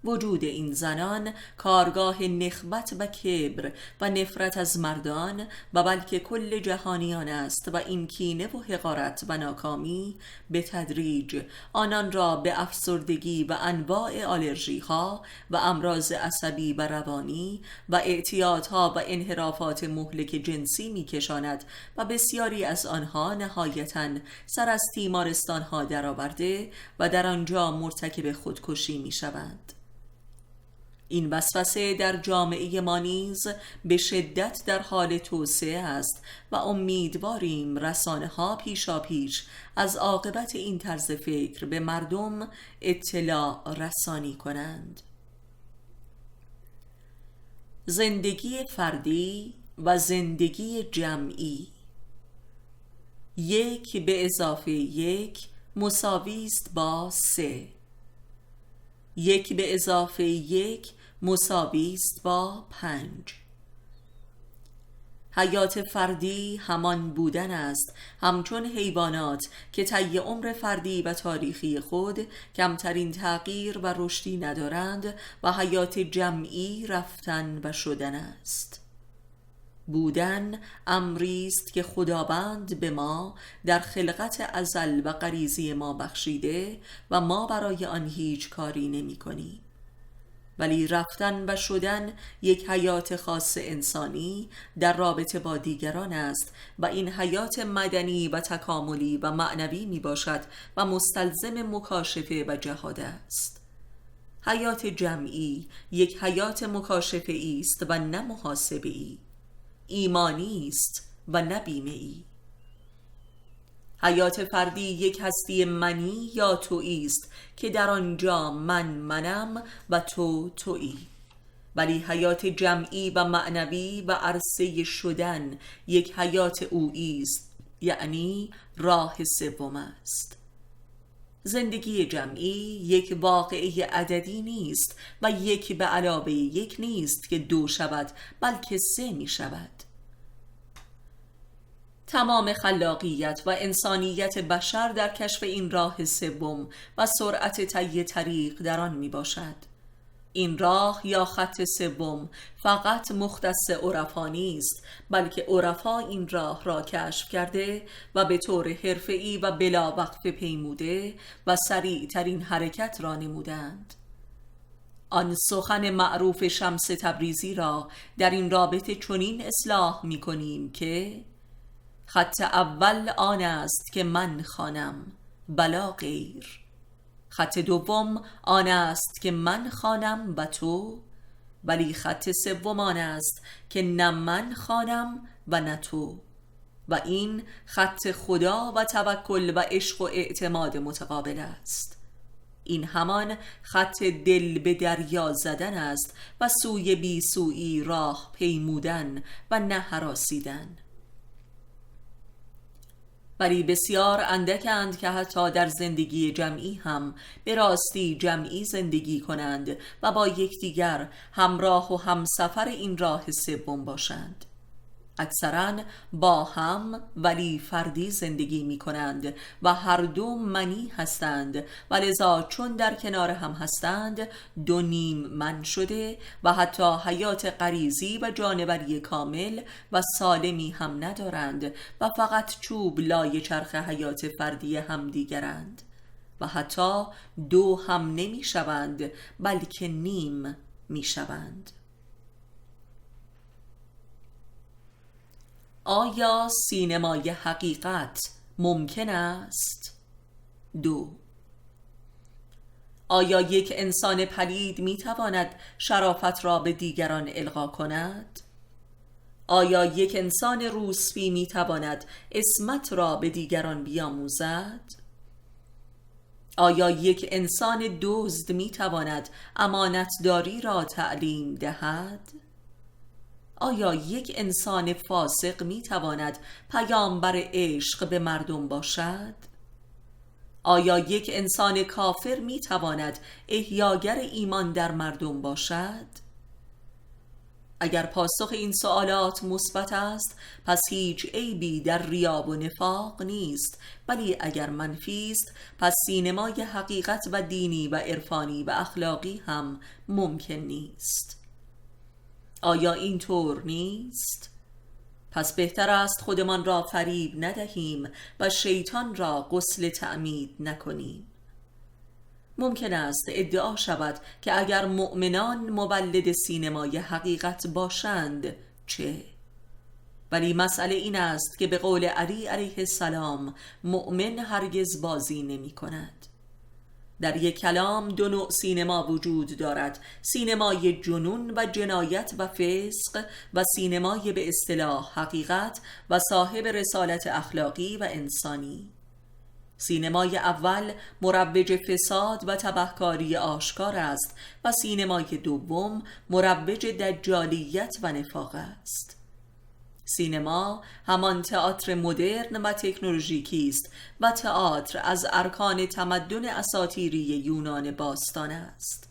وجود این زنان کارگاه نخبت و کبر و نفرت از مردان و بلکه کل جهانیان است و این کینه و حقارت و ناکامی به تدریج آنان را به افسردگی و انواع آلرژی ها و امراض عصبی و روانی و اعتیادها و انحرافات مهلک جنسی می کشاند و بسیاری از آنها نهایتاً سر از تیمارستان ها درآورده و در آنجا مرتکب خودکشی می شوند. این وسوسه در جامعه ما نیز به شدت در حال توسعه است و امیدواریم رسانه ها پیشاپیش از عاقبت این طرز فکر به مردم اطلاع رسانی کنند. زندگی فردی و زندگی جمعی. 1 به اضافه 1 مساوی است با 3. 1 به اضافه 1 مساوی است با 5. حیات فردی همان بودن است همچون حیوانات که طی عمر فردی و تاریخی خود کمترین تغییر و رشدی ندارند و حیات جمعی رفتن و شدن است. بودن امری است که خداوند به ما در خلقت ازل و غریزی ما بخشیده و ما برای آن هیچ کاری نمی کنیم. ولی رفتن و شدن یک حیات خاص انسانی در رابطه با دیگران است و این حیات مدنی و تکاملی و معنوی می باشد و مستلزم مکاشفه و جهاد است. حیات جمعی یک حیات مکاشفه است و نه محاسبه ای، ایمانی است و نه بیمه ای. حیات فردی یک هستی منی یا تویی است که در آنجا منم و تویی. ولی حیات جمعی و معنوی و عرصه شدن یک حیات اویی است، یعنی راه سوم است. زندگی جمعی یک واقعه عددی نیست و 1 به علاوه 1 نیست که 2 شود، بلکه 3 می شود. تمام خلاقیت و انسانیت بشر در کشف این راه سوم و سرعت طی طریق در آن می باشد. این راه یا خط سوم فقط مختص عرفا نیست، بلکه عرفا این راه را کشف کرده و به طور حرفه‌ای و بلا وقفه پیموده و سریع ترین حرکت را نمودند. آن سخن معروف شمس تبریزی را در این رابطه چنین اصلاح می کنیم که خط اول آن است که من خوانم بلا غیر، خط دوم آن است که من خوانم و تو، ولی خط سوم آن است که نه من خوانم و نه تو، و این خط خدا و توکل و عشق و اعتماد متقابل است. این همان خط دل به دریا زدن است و سوی بی سویی راه پیمودن و نه هراسیدن. ولی بسیار اندکند که حتی در زندگی جمعی هم به راستی جمعی زندگی کنند و با یکدیگر همراه و همسفر این راه سوم باشند. اکثراً با هم ولی فردی زندگی می کنند و هر دو منی هستند و لذا چون در کنار هم هستند 2 نیم من شده و حتی حیات غریزی و جانوری کامل و سالمی هم ندارند و فقط چوب لای چرخ حیات فردی هم دیگرند و حتی 2 هم نمی شوند بلکه نیم می شوند. آیا سینمای حقیقت ممکن است؟ 2. آیا یک انسان پلید میتواند شرافت را به دیگران القا کند؟ آیا یک انسان روسپی میتواند عصمت را به دیگران بیاموزد؟ آیا یک انسان دزد میتواند امانتداری را تعلیم دهد؟ آیا یک انسان فاسق میتواند پیامبر عشق به مردم باشد؟ آیا یک انسان کافر میتواند احیاگر ایمان در مردم باشد؟ اگر پاسخ این سوالات مثبت است، پس هیچ عیبی در ریا و نفاق نیست، ولی اگر منفی است، پس سینمای حقیقت و دینی و عرفانی و اخلاقی هم ممکن نیست. آیا این طور نیست؟ پس بهتر است خودمان را فریب ندهیم و شیطان را غسل تعمید نکنیم. ممکن است ادعا شود که اگر مؤمنان مولد سینمای حقیقت باشند چه؟ ولی مسئله این است که به قول علی علیه السلام مؤمن هرگز بازی نمی کند. در یک کلام دو نوع سینما وجود دارد: سینمای جنون و جنایت و فسق، و سینمای به اصطلاح حقیقت و صاحب رسالت اخلاقی و انسانی. سینمای اول مروج فساد و تبهکاری آشکار است و سینمای دوم مروج دجالیت و نفاق است. سینما همان تئاتر مدرن و تکنولوژیکی است و تئاتر از ارکان تمدن اساطیری یونان باستان است.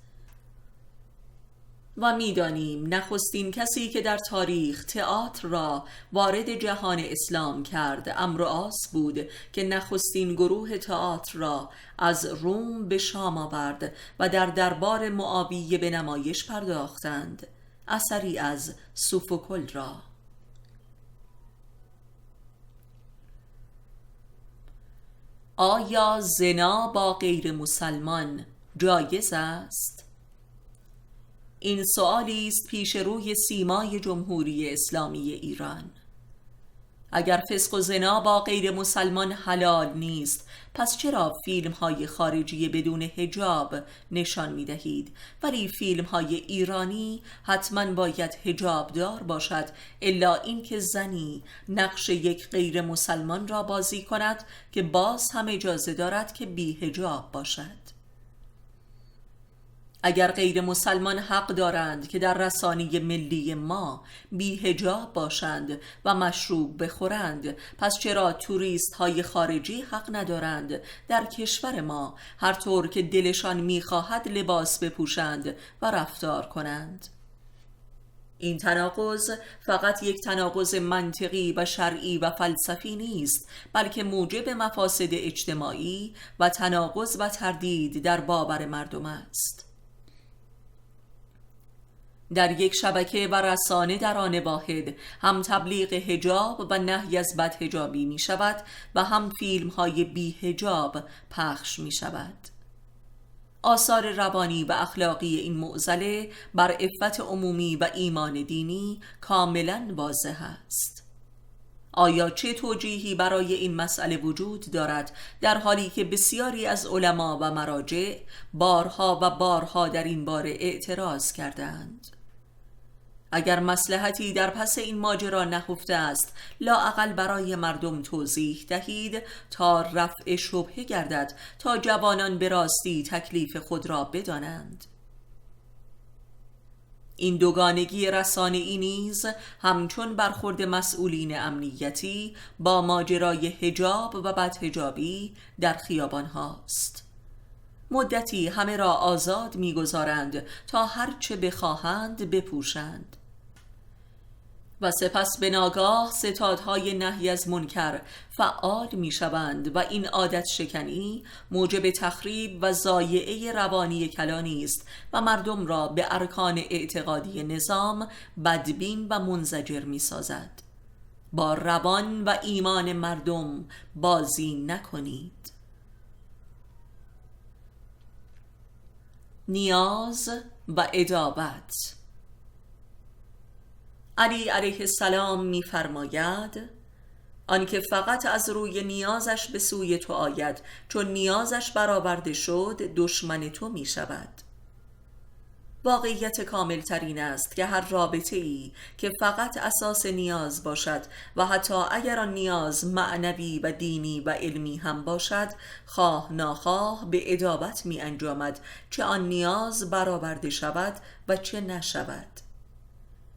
و می‌دانیم نخستین کسی که در تاریخ تئاتر را وارد جهان اسلام کرد عمروآس بود که نخستین گروه تئاتر را از روم به شام آورد و در دربار معاویه به نمایش پرداختند، اثری از سوفوکل را. آیا زنا با غیر مسلمان جایز است؟ این سؤالی است پیش روی سیمای جمهوری اسلامی ایران. اگر فسق و زنا با غیر مسلمان حلال نیست، پس چرا فیلم های خارجی بدون حجاب نشان می دهید؟ ولی فیلم های ایرانی حتما باید حجاب دار باشد، الا اینکه زنی نقش یک غیر مسلمان را بازی کند که باز هم اجازه دارد که بی حجاب باشد. اگر غیر مسلمان حق دارند که در رسانه ملی ما بی حجاب باشند و مشروب بخورند، پس چرا توریست های خارجی حق ندارند در کشور ما هر طور که دلشان میخواهد لباس بپوشند و رفتار کنند؟ این تناقض فقط یک تناقض منطقی و شرعی و فلسفی نیست، بلکه موجب مفاسد اجتماعی و تناقض و تردید در باور مردم است. در یک شبکه و رسانه در آن واحد هم تبلیغ حجاب و نهی از بدحجابی می شود و هم فیلم های بی حجاب پخش می شود. آثار روانی و اخلاقی این معضله بر عفت عمومی و ایمان دینی کاملا واضح است. آیا چه توجیهی برای این مسئله وجود دارد در حالی که بسیاری از علما و مراجع بارها و بارها در این باره اعتراض کردند؟ اگر مصلحتی در پس این ماجرا نهفته است، لااقل برای مردم توضیح دهید تا رفع شبهه گردد، تا جوانان به راستی تکلیف خود را بدانند. این دوگانگی رسانه‌ای نیز همچون برخورد مسئولین امنیتی با ماجرای حجاب و بدحجابی در خیابان هاست. مدتی همه را آزاد می‌گذارند تا هرچه بخواهند بپوشند و سپس به ناگاه ستادهای نهی از منکر فعال می شوند و این عادت شکنی موجب تخریب و ضایعه روانی کلانی است و مردم را به ارکان اعتقادی نظام بدبین و منزجر می سازد. با روان و ایمان مردم بازی نکنید. نیاز و ادابت. علی علیه السلام می‌فرماید آنکه فقط از روی نیازش به سوی تو آید، چون نیازش برآورده شد دشمن تو می شود. واقعیت کامل ترین است که هر رابطه ای که فقط اساس نیاز باشد و حتی اگر آن نیاز معنوی و دینی و علمی هم باشد، خواه ناخواه به ادابت می انجامد، چه آن نیاز برآورده شود و چه نشود.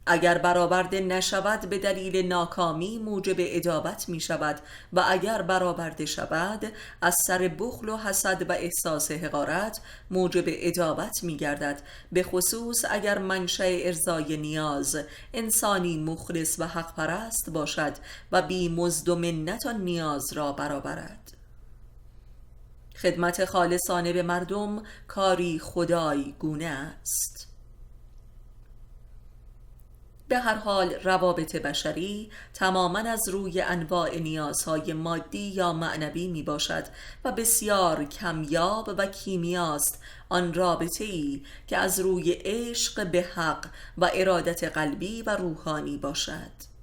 اگر برآورده نشود به دلیل ناکامی موجب ادابت می شود و اگر برآورده شود از سر بخل و حسد و احساس حقارت موجب ادابت می گردد، به خصوص اگر منشأ ارضای نیاز انسانی مخلص و حق پرست باشد و بی مزد و منت آن نیاز را برآورد. خدمت خالصانه به مردم کاری خدای گونه است. به هر حال روابط بشری تماماً از روی انواع نیازهای مادی یا معنوی می باشد و بسیار کمیاب و کیمیاست آن رابطه‌ای که از روی عشق به حق و ارادت قلبی و روحانی باشد.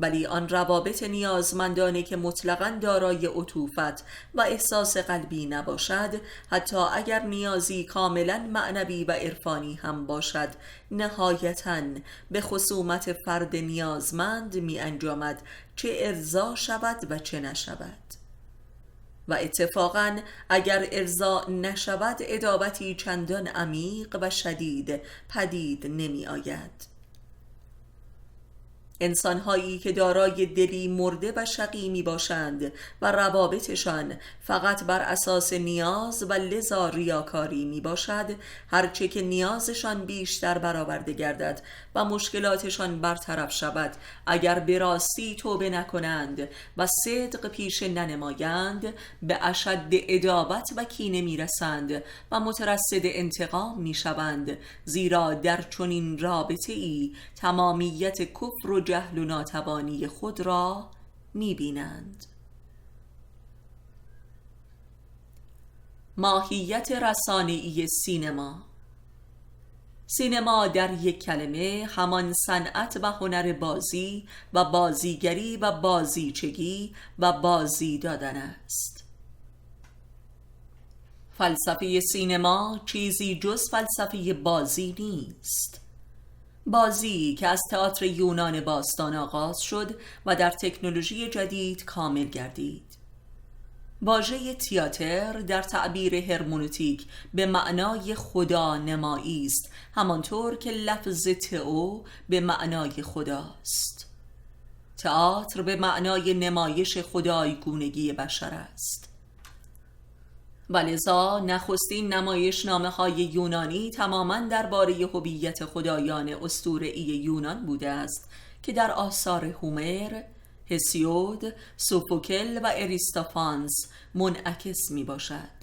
ولی آن روابط نیازمندانه که مطلقاً دارای عطوفت و احساس قلبی نباشد، حتی اگر نیازی کاملاً معنوی و عرفانی هم باشد، نهایتاً به خصومت فرد نیازمند می انجامد، چه ارضا شود و چه نشود. و اتفاقاً اگر ارضا نشود ادابتی چندان عمیق و شدید پدید نمی آید. انسان‌هایی که دارای دلی مرده و شقی می باشند و روابطشان فقط بر اساس نیاز و لذا ریاکاری می باشد، هرچه که نیازشان بیشتر برآورده گردد و مشکلاتشان برطرف شود، اگر به راستی توبه نکنند و صدق پیشه ننمایند، به اشد عداوت و کینه می رسند و مترصد انتقام می شوند، زیرا در چنین رابطه‌ای تمامیت کفر و جهل و ناتوانی خود را می بینند. ماهیت رسانه‌ای سینما. سینما در یک کلمه همان صنعت و هنر بازی و بازیگری و بازیچگی و بازی دادن است. فلسفه سینما چیزی جز فلسفه بازی نیست. بازی که از تئاتر یونان باستان آغاز شد و در تکنولوژی جدید کامل گردید. واژه تئاتر در تعبیر هرمنوتیک به معنای خدا نمایی است، همانطور که لفظ تئو به معنای خداست. تئاتر به معنای نمایش خدایگونگی بشر است. ولذا نخستین نمایشنامه‌های یونانی تماماً درباره هویت خدایان اسطوره‌ای یونان بوده است که در آثار هومر، هسیود، سوفوکل و اریستوفانس منعکس می باشد.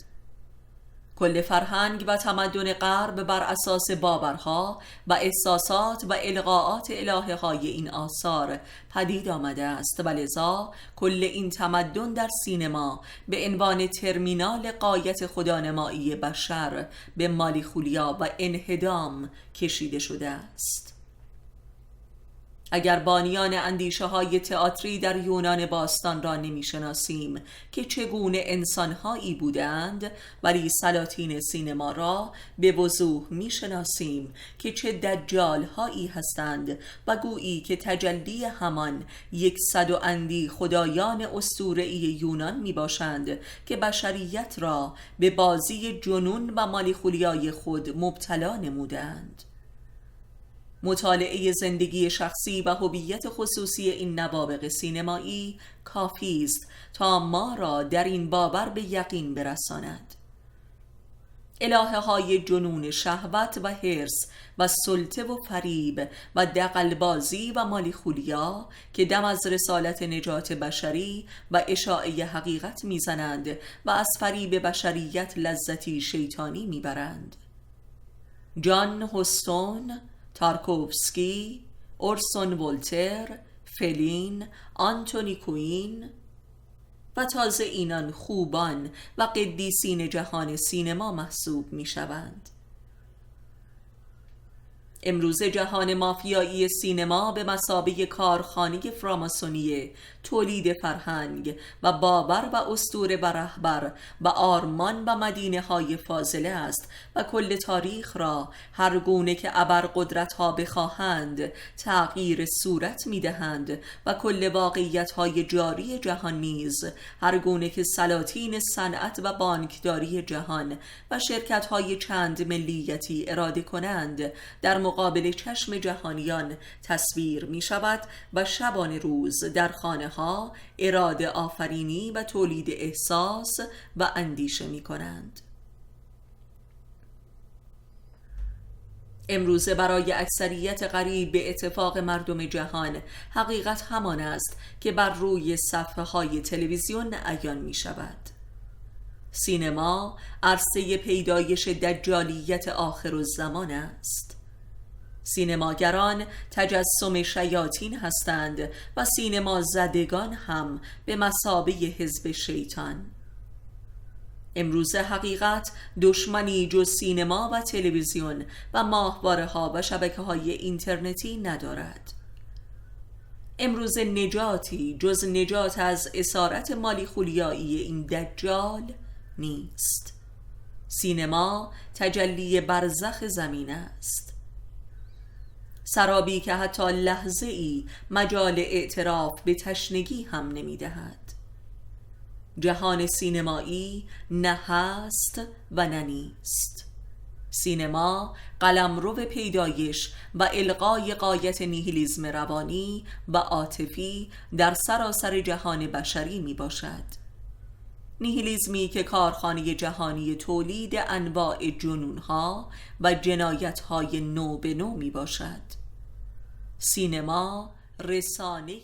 کل فرهنگ و تمدن غرب بر اساس باورها و احساسات و القاءات الهه های این آثار پدید آمده است و لذا کل این تمدن در سینما به عنوان ترمینال غایت خدانمایی بشر به مالیخولیا و انهدام کشیده شده است. اگر بانیان اندیشه های تئاتری در یونان باستان را نمی شناسیم که چگونه انسانهایی بودند، ولی سلاطین سینما را به وضوح می شناسیم که چه دجال هایی هستند و گویی که تجلی همان 100 و اندی خدایان اسطوره‌ای یونان می باشند که بشریت را به بازی جنون و مالیخولیای خود مبتلا نمودند. مطالعه زندگی شخصی و هویت خصوصی این نوابغ سینمایی کافی است تا ما را در این باور به یقین برساند. الهه های جنون شهوت و حرص و سلطه و فریب و دغل‌بازی و مالیخولیا که دم از رسالت نجات بشری و اشاعه حقیقت میزنند و از فریب بشریت لذتی شیطانی میبرند. جان هوستون، تارکوفسکی، اورسون ولتر، فلین، آنتونی کوین و تازه اینان خوبان و قدیسین جهان سینما محسوب می شوند. امروز جهان مافیایی سینما به مثابه کارخانه فراماسونی تولید فرهنگ و باور و اسطوره و رهبر و آرمان و مدینه های فاضله است و کل تاریخ را هر گونه که ابرقدرت ها بخواهند تغییر صورت می دهند و کل واقعیت های جاری جهان نیز هر گونه که سلاطین صنعت و بانکداری جهان و شرکت های چند ملیتی اراده کنند در مقابل چشم جهانیان تصویر می شود و شبانه روز در خانه ها اراده آفرینی و تولید احساس و اندیشه می کنند. امروزه برای اکثریت قریب به اتفاق مردم جهان حقیقت همان است که بر روی صفحه های تلویزیون عیان می شود. سینما عرصه پیدایش دجالیت آخرالزمان است. سینماگران تجسم شیاطین هستند و سینما زدگان هم به مثابه حزب شیطان. امروزه حقیقت دشمنی جز سینما و تلویزیون و ماهواره ها و شبکه های اینترنتی ندارد. امروزه نجاتی جز نجات از اسارت مالی خولیایی این دجال نیست. سینما تجلی برزخ زمین است، سرابی که حتی لحظه ای مجال اعتراف به تشنگی هم نمی دهد. جهان سینمایی نه هست و نه نیست. سینما قلمرو پیدایش و القای غایت نیهیلیسم روانی و عاطفی در سراسر جهان بشری می باشد. نیهیلیسمی که کارخانه جهانی تولید انواع جنونها و جنایتهای نو به نو می باشد. سینما رسانه